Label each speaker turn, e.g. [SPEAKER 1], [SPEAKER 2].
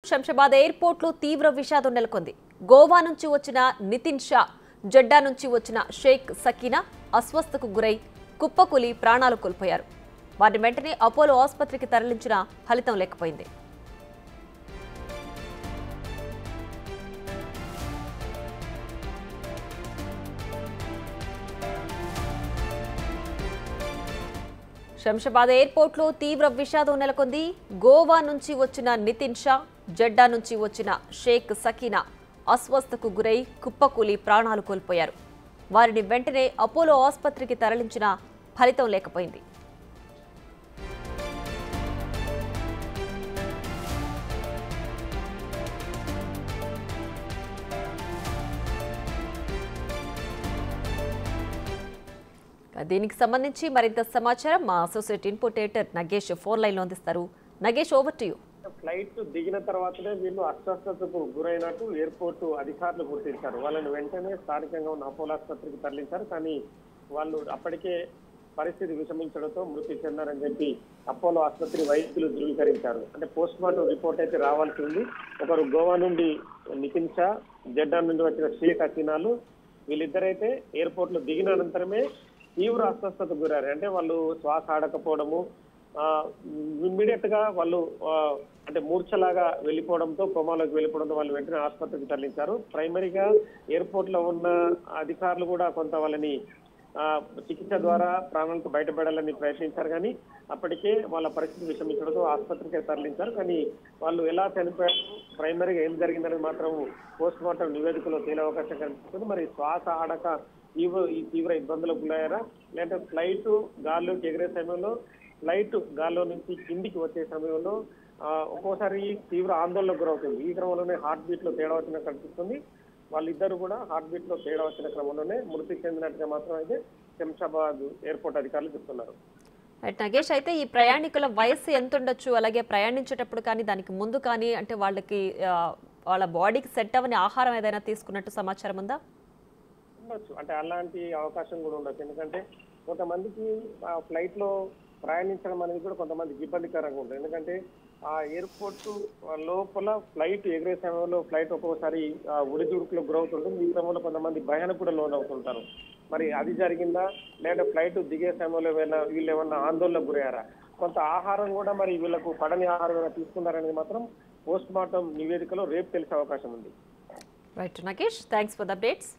[SPEAKER 1] శంషాబాద్ ఎయిర్పోర్ట్లో తీవ్ర విషాదం నెలకొంది. గోవా నుంచి వచ్చిన నితిన్ షా, జెడ్డా నుంచి వచ్చిన షేక్ సకీనా అస్వస్థతకు గురై కుప్పకూలి ప్రాణాలు కోల్పోయారు. వారిని వెంటనే అపోలో ఆసుపత్రికి తరలించినా ఫలితం లేకపోయింది. శంషాబాద్ ఎయిర్పోర్ట్లో తీవ్ర విషాదం నెలకొంది. గోవా నుంచి వచ్చిన నితిన్ షా, జెడ్డా నుంచి వచ్చిన షేక్ సకీనా అస్వస్థతకు గురై కుప్పకూలి ప్రాణాలు కోల్పోయారు. వారిని వెంటనే అపోలో ఆసుపత్రికి తరలించినా ఫలితం లేకపోయింది. దీనికి సంబంధించి మరింత సమాచారం మా అసోసియేట్ ఇన్పుటేటర్ నగేష్ ఫోన్ లైన్ లో అందిస్తారు. Nagesh, over to you.
[SPEAKER 2] Flight దిగిన తర్వాతనే వీళ్ళు అస్వస్థతకు గురైనట్టు ఎయిర్పోర్ట్ అధికారులు గుర్తించారు. వాళ్ళని వెంటనే స్థానికంగా ఉన్న అపోలో ఆసుపత్రికి తరలించారు. కానీ వాళ్ళు అప్పటికే పరిస్థితి విషమించడంతో మృతి చెందారని చెప్పి అపోలో ఆసుపత్రి వైద్యులు ధృవీకరించారు. అంటే పోస్ట్ మార్టం రిపోర్ట్ అయితే రావాల్సి ఉంది. ఒకరు గోవా నుండి నితిన్ షా, జెడ్డా నుండి వచ్చిన షేక్ హసీనాలు వీళ్ళిద్దరైతే ఎయిర్పోర్ట్ లో దిగిన అనంతరమే తీవ్ర అస్వస్థతకు గురారు. అంటే వాళ్ళు శ్వాస ఆడకపోవడము, ఇమ్మీడియట్ గా వాళ్ళు అంటే మూర్ఛలాగా వెళ్ళిపోవడంతో, కోమాలోకి వెళ్ళిపోవడంతో వాళ్ళు వెంటనే ఆసుపత్రికి తరలించారు. ప్రైమరీగా ఎయిర్పోర్ట్ లో ఉన్న అధికారులు కూడా కొంత వాళ్ళని చికిత్స ద్వారా ప్రాణాలకు బయటపడాలని ప్రయత్నించారు. కానీ అప్పటికే వాళ్ళ పరిస్థితి విషమించడంతో ఆసుపత్రికి తరలించారు. కానీ వాళ్ళు ఎలా చనిపోయారు, ప్రైమరీగా ఏం జరిగిందని మాత్రం పోస్ట్ మార్టం నివేదికలో తేలే అవకాశం కనిపిస్తుంది. మరి శ్వాస ఆడక ఈ తీవ్ర ఇబ్బందులకు గురయ్యారా, లేదంటే ఫ్లైట్ గాల్లోకి ఎగిరే సమయంలో ఫ్లైట్ గాల్లో నుంచి కిందికి వచ్చే సమయంలో ఒక్కోసారి తీవ్ర ఆందోళనకు గురవుతుంది. ఈ క్రమంలోనే హార్ట్ బీట్ లో తేడా వచ్చిన కనిపిస్తుంది. వాళ్ళిద్దరు కూడా హార్ట్ బీట్ లో తేడా వచ్చిన క్రమంలోనే మృతి చెందినట్టుగా మాత్రం అయితే శంషాబాద్ ఎయిర్పోర్ట్ అధికారులు చెప్తున్నారు.
[SPEAKER 1] నగేష్, అయితే ఈ ప్రయాణికుల వయస్సు ఎంత ఉండొచ్చు, అలాగే ప్రయాణించేటప్పుడు కానీ దానికి ముందు కానీ అంటే వాళ్ళకి వాళ్ళ బాడీకి సెట్ అవ్వని ఆహారం ఏదైనా తీసుకున్నట్టు సమాచారం ఉందా?
[SPEAKER 2] ఉండొచ్చు, అంటే అలాంటి అవకాశం కూడా ఉండొచ్చు. ఎందుకంటే కొంతమందికి ఫ్లైట్ లో ప్రయాణించడం అనేది కూడా కొంతమందికి ఇబ్బందికరంగా ఉంటుంది. ఎందుకంటే ఆ ఎయిర్పోర్ట్ లోపల ఫ్లైట్ ఎగిరే సమయంలో ఫ్లైట్ ఒక్కోసారి ఉడిదుడుకులకు గురవుతుంటుంది. ఈ క్రమంలో కొంతమంది భయానికి కూడా లోనవుతుంటారు. మరి అది జరిగిందా, లేదా ఫ్లైట్ దిగే సమయంలో వీళ్ళు ఏమన్నా ఆందోళనకు గురయ్యారా, కొంత ఆహారం కూడా మరి వీళ్ళకు పడని ఆహారం ఏమైనా తీసుకున్నారనేది మాత్రం పోస్ట్ మార్టం నివేదికలో రేపు తెలిసే అవకాశం ఉంది.
[SPEAKER 1] Right Nagesh, thanks for the updates.